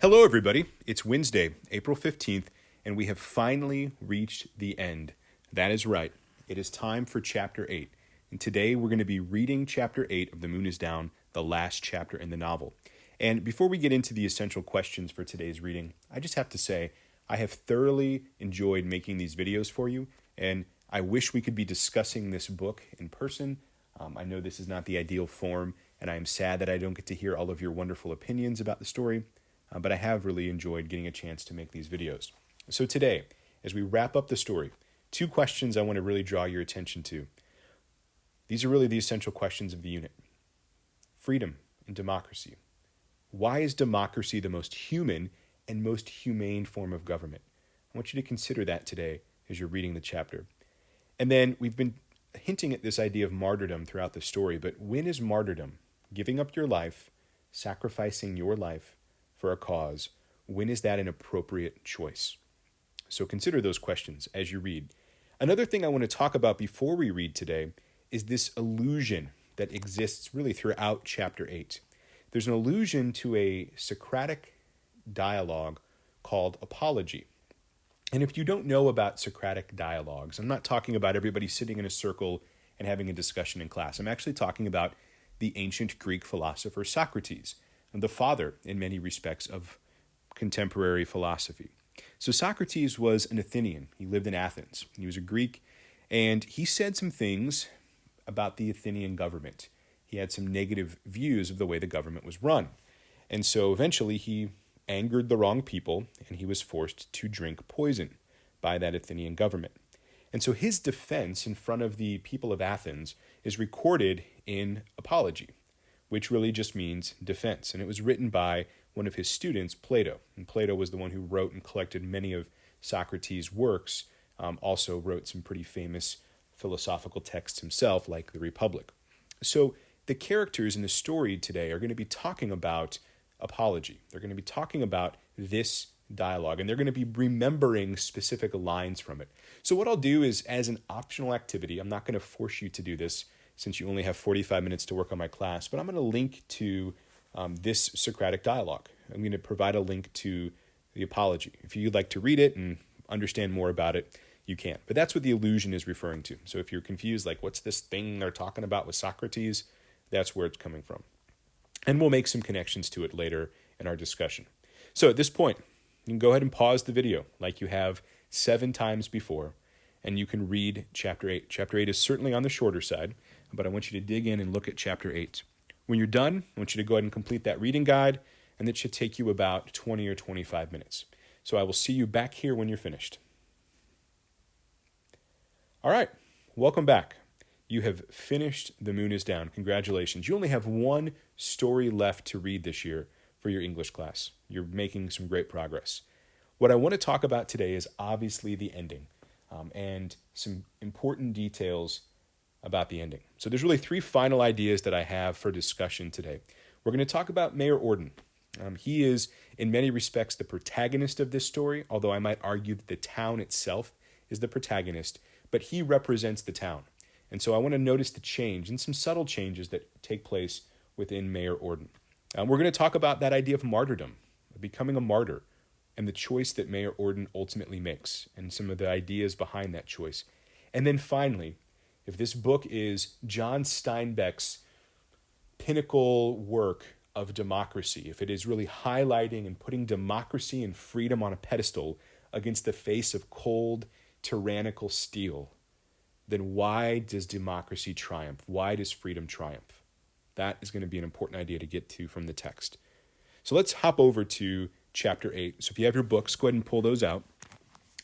Hello, everybody. It's Wednesday, April 15th, and we have finally reached the end. That is right. It is time for Chapter 8. And today we're going to be reading Chapter 8 of The Moon is Down, the last chapter in the novel. And before we get into the essential questions for today's reading, I just have to say I have thoroughly enjoyed making these videos for you, and I wish we could be discussing this book in person. I know this is not the ideal form, and I am sad that I don't get to hear all of your wonderful opinions about the story. But I have really enjoyed getting a chance to make these videos. So today, as we wrap up the story, two questions I want to really draw your attention to. These are really the essential questions of the unit. Freedom and democracy. Why is democracy the most human and most humane form of government? I want you to consider that today as you're reading the chapter. And then we've been hinting at this idea of martyrdom throughout the story, but when is martyrdom? Giving up your life, sacrificing your life, for a cause, when is that an appropriate choice? So consider those questions as you read. Another thing I want to talk about before we read today is this allusion that exists really throughout chapter 8. There's an allusion to a Socratic dialogue called apology. And if you don't know about Socratic dialogues, I'm not talking about everybody sitting in a circle and having a discussion in class. I'm actually talking about the ancient Greek philosopher Socrates, the father, in many respects, of contemporary philosophy. So Socrates was an Athenian. He lived in Athens. He was a Greek, and he said some things about the Athenian government. He had some negative views of the way the government was run. And so eventually he angered the wrong people, and he was forced to drink poison by that Athenian government. And so his defense in front of the people of Athens is recorded in Apology, which really just means defense. And it was written by one of his students, Plato. And Plato was the one who wrote and collected many of Socrates' works, also wrote some pretty famous philosophical texts himself, like the Republic. So the characters in the story today are going to be talking about apology. They're going to be talking about this dialogue, and they're going to be remembering specific lines from it. So what I'll do is, as an optional activity, I'm not going to force you to do this, since you only have 45 minutes to work on my class, but I'm going to link to this Socratic dialogue. I'm going to provide a link to the apology. If you'd like to read it and understand more about it, you can. But that's what the allusion is referring to. So if you're confused, like, what's this thing they're talking about with Socrates, that's where it's coming from. And we'll make some connections to it later in our discussion. So at this point, you can go ahead and pause the video like you have 7 times before, and you can read Chapter 8. Chapter 8 is certainly on the shorter side, but I want you to dig in and look at Chapter 8. When you're done, I want you to go ahead and complete that reading guide, and it should take you about 20 or 25 minutes. So I will see you back here when you're finished. All right, welcome back. You have finished The Moon is Down. Congratulations. You only have one story left to read this year for your English class. You're making some great progress. What I want to talk about today is obviously the ending, and some important details about the ending. So there's really 3 final ideas that I have for discussion today. We're going to talk about Mayor Orden. He is, in many respects, the protagonist of this story, although I might argue that the town itself is the protagonist, but he represents the town. And so I want to notice the change and some subtle changes that take place within Mayor Orden. We're going to talk about that idea of martyrdom, of becoming a martyr, and the choice that Mayor Orden ultimately makes, and some of the ideas behind that choice. And then finally, if this book is John Steinbeck's pinnacle work of democracy, if it is really highlighting and putting democracy and freedom on a pedestal against the face of cold, tyrannical steel, then why does democracy triumph? Why does freedom triumph? That is going to be an important idea to get to from the text. So let's hop over to Chapter 8. So if you have your books, go ahead and pull those out.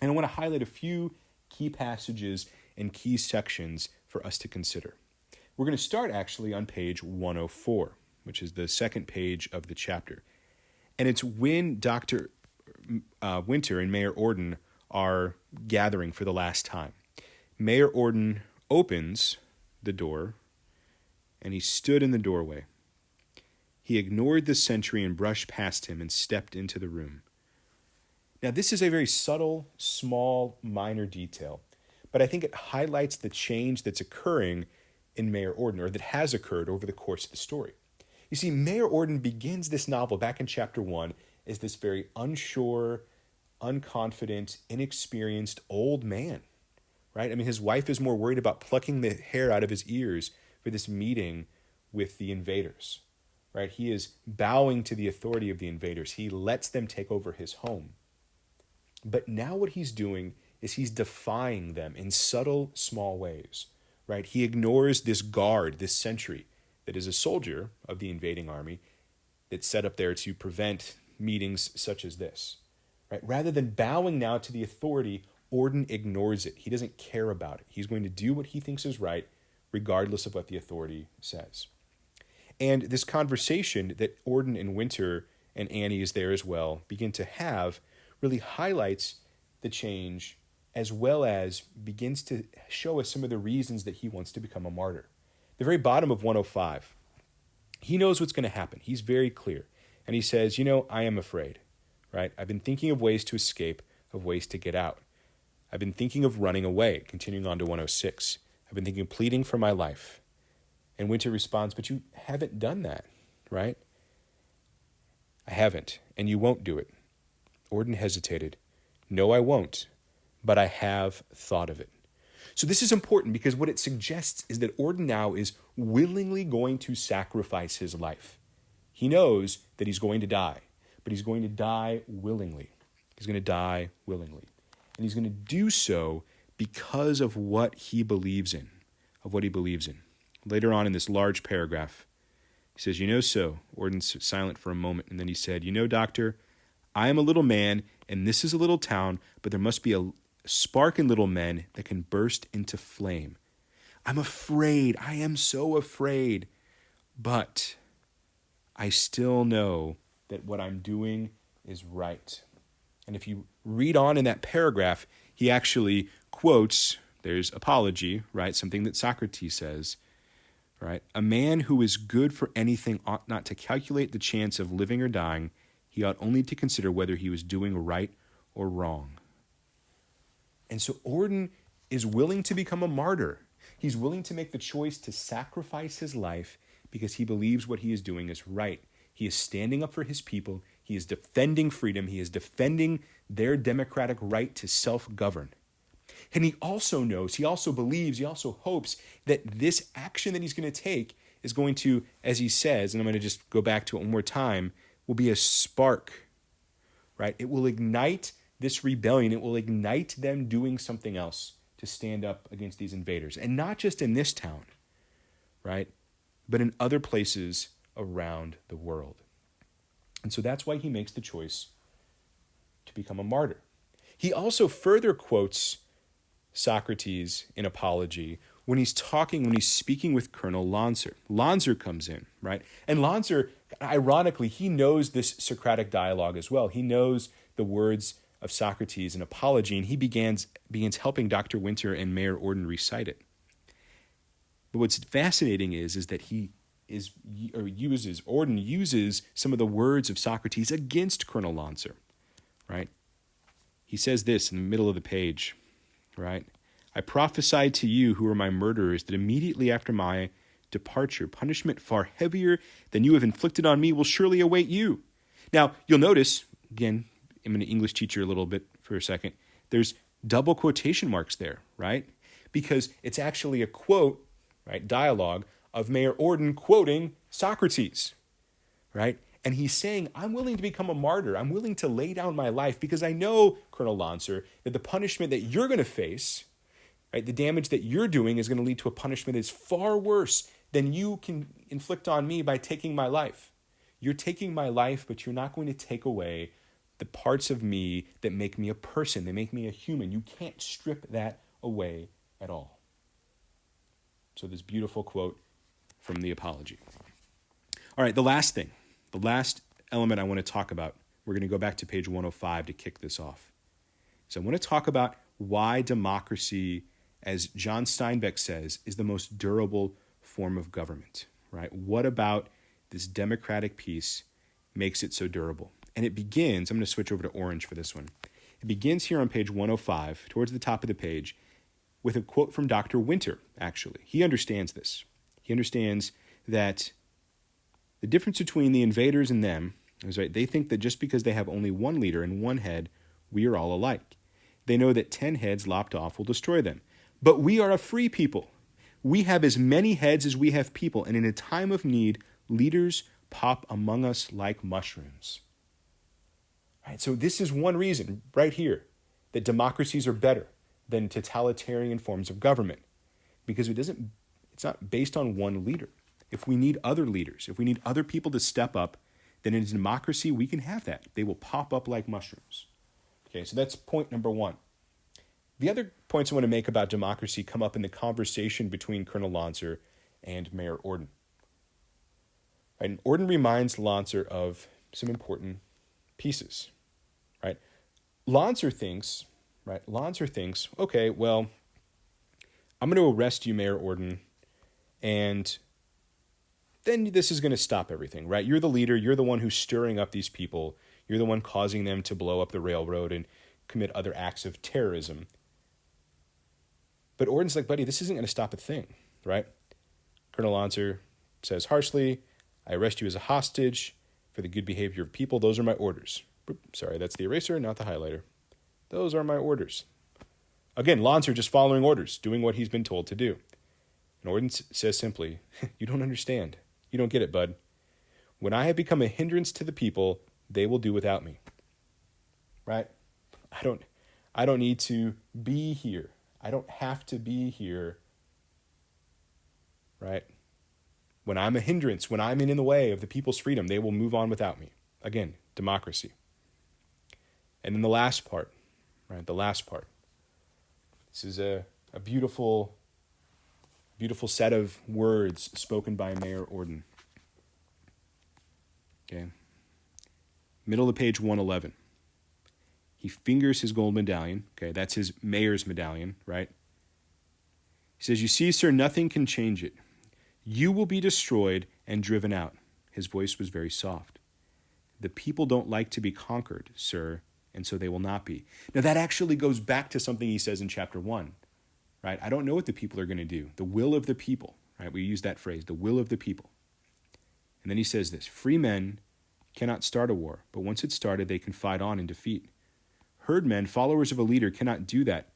And I want to highlight a few key passages and key sections for us to consider. We're going to start actually on page 104, which is the second page of the chapter. And it's when Dr. Winter and Mayor Orden are gathering for the last time. Mayor Orden opens the door, and he stood in the doorway. He ignored the sentry and brushed past him and stepped into the room. Now, this is a very subtle, small, minor detail, but I think it highlights the change that's occurring in Mayor Orden, or that has occurred over the course of the story. You see, Mayor Orden begins this novel back in chapter 1 is this very unsure, unconfident, inexperienced old man, right? I mean, his wife is more worried about plucking the hair out of his ears for this meeting with the invaders, right? He is bowing to the authority of the invaders. He lets them take over his home. But now what he's doing is he's defying them in subtle, small ways, right? He ignores this guard, this sentry, that is a soldier of the invading army that's set up there to prevent meetings such as this, right? Rather than bowing now to the authority, Orden ignores it. He doesn't care about it. He's going to do what he thinks is right, regardless of what the authority says. And this conversation that Orden and Winter, and Annie is there as well, begin to have really highlights the change, as well as begins to show us some of the reasons that he wants to become a martyr. The very bottom of 105, he knows what's going to happen. He's very clear. And he says, I am afraid, right? I've been thinking of ways to escape, of ways to get out. I've been thinking of running away, continuing on to 106. I've been thinking of pleading for my life. And Winter responds, but you haven't done that, right? I haven't, and you won't do it. Orden hesitated. No, I won't, but I have thought of it. So this is important because what it suggests is that Orden now is willingly going to sacrifice his life. He knows that he's going to die, but he's going to die willingly. He's going to die willingly. And he's going to do so because of what he believes in, Later on in this large paragraph, he says, so, Orden's silent for a moment, and then he said, doctor, I am a little man, and this is a little town, but there must be a spark in little men that can burst into flame. I'm afraid. I am so afraid. But I still know that what I'm doing is right. And if you read on in that paragraph, he actually quotes, there's apology, right? Something that Socrates says, right? A man who is good for anything ought not to calculate the chance of living or dying. He ought only to consider whether he was doing right or wrong. And so Orden is willing to become a martyr. He's willing to make the choice to sacrifice his life because he believes what he is doing is right. He is standing up for his people. He is defending freedom. He is defending their democratic right to self-govern. And he also knows, he also believes, he also hopes that this action that he's going to take is going to, as he says, and I'm going to just go back to it one more time, will be a spark, right? It will ignite this rebellion. It will ignite them doing something else to stand up against these invaders. And not just in this town, right? But in other places around the world. And so that's why he makes the choice to become a martyr. He also further quotes Socrates in Apology when he's speaking with Colonel Lonzer. Lonzer comes in, right? And Lonzer, ironically, he knows this Socratic dialogue as well. He knows the words of Socrates in Apology, and he begins helping Dr. Winter and Mayor Orden recite it. But what's fascinating is that Orden uses some of the words of Socrates against Colonel Lonzer, right? He says this in the middle of the page, right? I prophesied to you who are my murderers that immediately after my departure, punishment far heavier than you have inflicted on me will surely await you. Now, you'll notice, again, I'm an English teacher a little bit for a second, there's double quotation marks there, right? Because it's actually a quote, right, dialogue of Mayor Orden quoting Socrates, right? And he's saying, I'm willing to become a martyr. I'm willing to lay down my life because I know, Colonel Lonzer, that the punishment that you're going to face, right, the damage that you're doing is going to lead to a punishment that is far worse than you can inflict on me by taking my life. You're taking my life, but you're not going to take away the parts of me that make me a person, that make me a human. You can't strip that away at all. So this beautiful quote from the Apology. All right, the last element I want to talk about, we're going to go back to page 105 to kick this off. So I want to talk about why democracy, as John Steinbeck says, is the most durable form of government, right? What about this democratic piece makes it so durable? And it begins, I'm going to switch over to orange for this one. It begins here on page 105, towards the top of the page, with a quote from Dr. Winter, actually. He understands this. He understands that the difference between the invaders and them That's right. They think that just because they have only one leader and one head, we are all alike. They know that 10 heads lopped off will destroy them. But we are a free people. We have as many heads as we have people, and in a time of need, leaders pop among us like mushrooms. Right? So this is one reason right here that democracies are better than totalitarian forms of government, because it's not based on one leader. If we need other leaders, if we need other people to step up, then in a democracy, we can have that. They will pop up like mushrooms. Okay, so that's point number one. The other points I want to make about democracy come up in the conversation between Colonel Lancer and Mayor Orden. Right, and Orden reminds Lancer of some important pieces. Right? Lancer thinks, okay, well, I'm going to arrest you, Mayor Orden, and then this is going to stop everything, right? You're the leader. You're the one who's stirring up these people. You're the one causing them to blow up the railroad and commit other acts of terrorism. But Orden's like, buddy, this isn't going to stop a thing, right? Colonel Lancer says harshly, I arrest you as a hostage for the good behavior of people. Those are my orders. Sorry, that's the eraser, not the highlighter. Those are my orders. Again, Lancer just following orders, doing what he's been told to do. And Orden says simply, you don't understand. You don't get it, bud. When I have become a hindrance to the people, they will do without me. Right? I don't need to be here. I don't have to be here. Right? When I'm a hindrance, when I'm in the way of the people's freedom, they will move on without me. Again, democracy. And then the last part, right? The last part. This is a beautiful set of words spoken by Mayor Orden. Okay. Middle of page 111. He fingers his gold medallion. Okay, that's his mayor's medallion, right? He says, you see, sir, nothing can change it. You will be destroyed and driven out. His voice was very soft. The people don't like to be conquered, sir, and so they will not be. Now, that actually goes back to something he says in chapter 1, right? I don't know what the people are going to do. The will of the people, right? We use that phrase, the will of the people. And then he says this, free men cannot start a war, but once it's started, they can fight on and defeat. Herdmen, followers of a leader, cannot do that.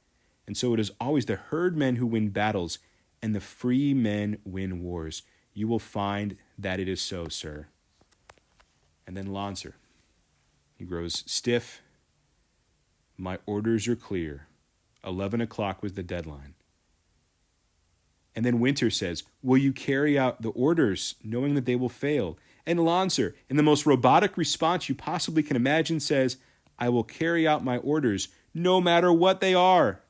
And so it is always the herdmen who win battles, and the free men win wars. You will find that it is so, sir. And then Lancer. He grows stiff. My orders are clear. 11 o'clock was the deadline. And then Winter says, will you carry out the orders, knowing that they will fail? And Lancer, in the most robotic response you possibly can imagine, says, I will carry out my orders, no matter what they are.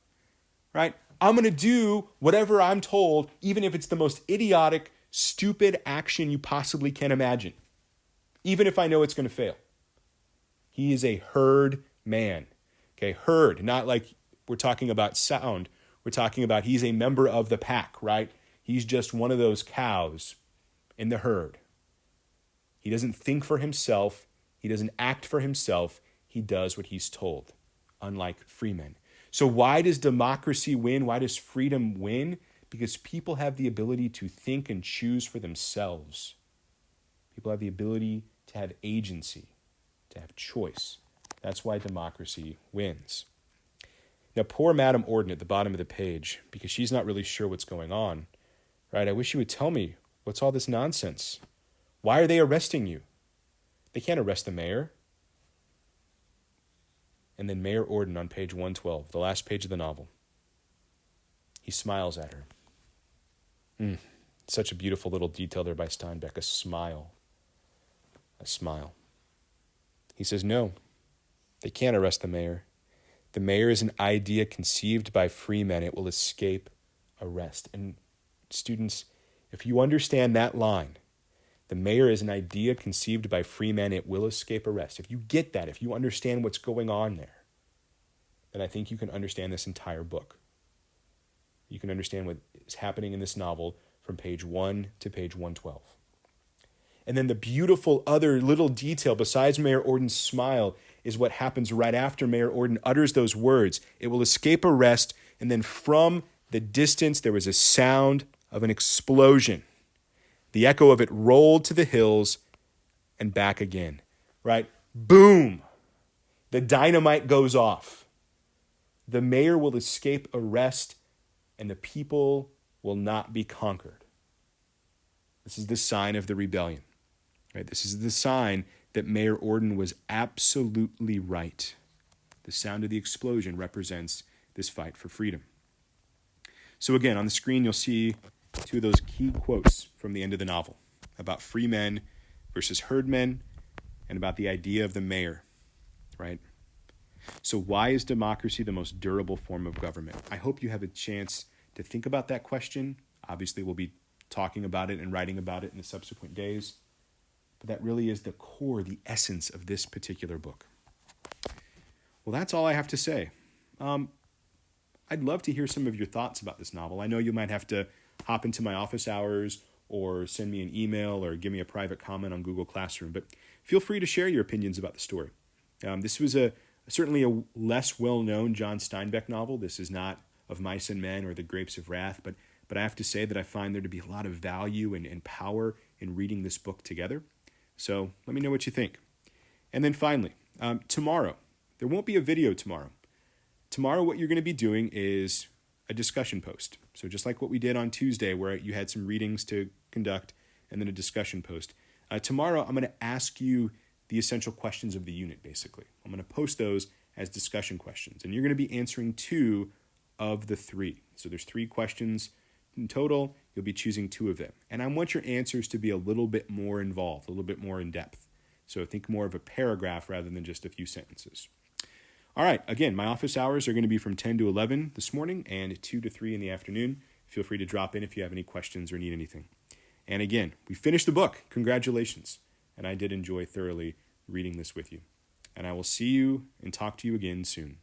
Right? I'm going to do whatever I'm told, even if it's the most idiotic, stupid action you possibly can imagine. Even if I know it's going to fail. He is a herd man. Okay, herd, not like we're talking about sound. We're talking about he's a member of the pack, right? He's just one of those cows in the herd. He doesn't think for himself. He doesn't act for himself. He does what he's told, unlike free men. So why does democracy win? Why does freedom win? Because people have the ability to think and choose for themselves. People have the ability to have agency, to have choice. That's why democracy wins. Now, poor Madame Orden at the bottom of the page, because she's not really sure what's going on, right? I wish you would tell me, what's all this nonsense? Why are they arresting you? They can't arrest the mayor. And then Mayor Orden on page 112, the last page of the novel. He smiles at her. Such a beautiful little detail there by Steinbeck, a smile. A smile. He says, no, they can't arrest the mayor. The mayor is an idea conceived by free men. It will escape arrest. And students, if you understand that line, the mayor is an idea conceived by free men. It will escape arrest. If you get that, if you understand what's going on there, then I think you can understand this entire book. You can understand what is happening in this novel from page 1 to page 112. And then the beautiful other little detail besides Mayor Orden's smile is what happens right after Mayor Orden utters those words. It will escape arrest, and then from the distance there was a sound of an explosion. The echo of it rolled to the hills and back again. right? Boom! The dynamite goes off. The mayor will escape arrest, and the people will not be conquered. This is the sign of the rebellion. Right? This is the sign that Mayor Orden was absolutely right. The sound of the explosion represents this fight for freedom. So again, on the screen, you'll see two of those key quotes from the end of the novel about free men versus herdmen and about the idea of the mayor, right? So why is democracy the most durable form of government? I hope you have a chance to think about that question. Obviously, we'll be talking about it and writing about it in the subsequent days. But that really is the core, the essence of this particular book. Well, that's all I have to say. I'd love to hear some of your thoughts about this novel. I know you might have to hop into my office hours or send me an email or give me a private comment on Google Classroom, but feel free to share your opinions about the story. This was certainly a less well-known John Steinbeck novel. This is not Of Mice and Men or The Grapes of Wrath, but I have to say that I find there to be a lot of value and power in reading this book together. So let me know what you think. And then finally, tomorrow, there won't be a video tomorrow. Tomorrow, what you're going to be doing is a discussion post. So just like what we did on Tuesday, where you had some readings to conduct and then a discussion post. Tomorrow, I'm going to ask you the essential questions of the unit, basically. I'm going to post those as discussion questions. And you're going to be answering 2 of the 3. So there's 3 questions in total. You'll be choosing 2 of them. And I want your answers to be a little bit more involved, a little bit more in depth. So think more of a paragraph rather than just a few sentences. All right, again, my office hours are going to be from 10 to 11 this morning and 2 to 3 in the afternoon. Feel free to drop in if you have any questions or need anything. And again, we finished the book. Congratulations. And I did enjoy thoroughly reading this with you. And I will see you and talk to you again soon.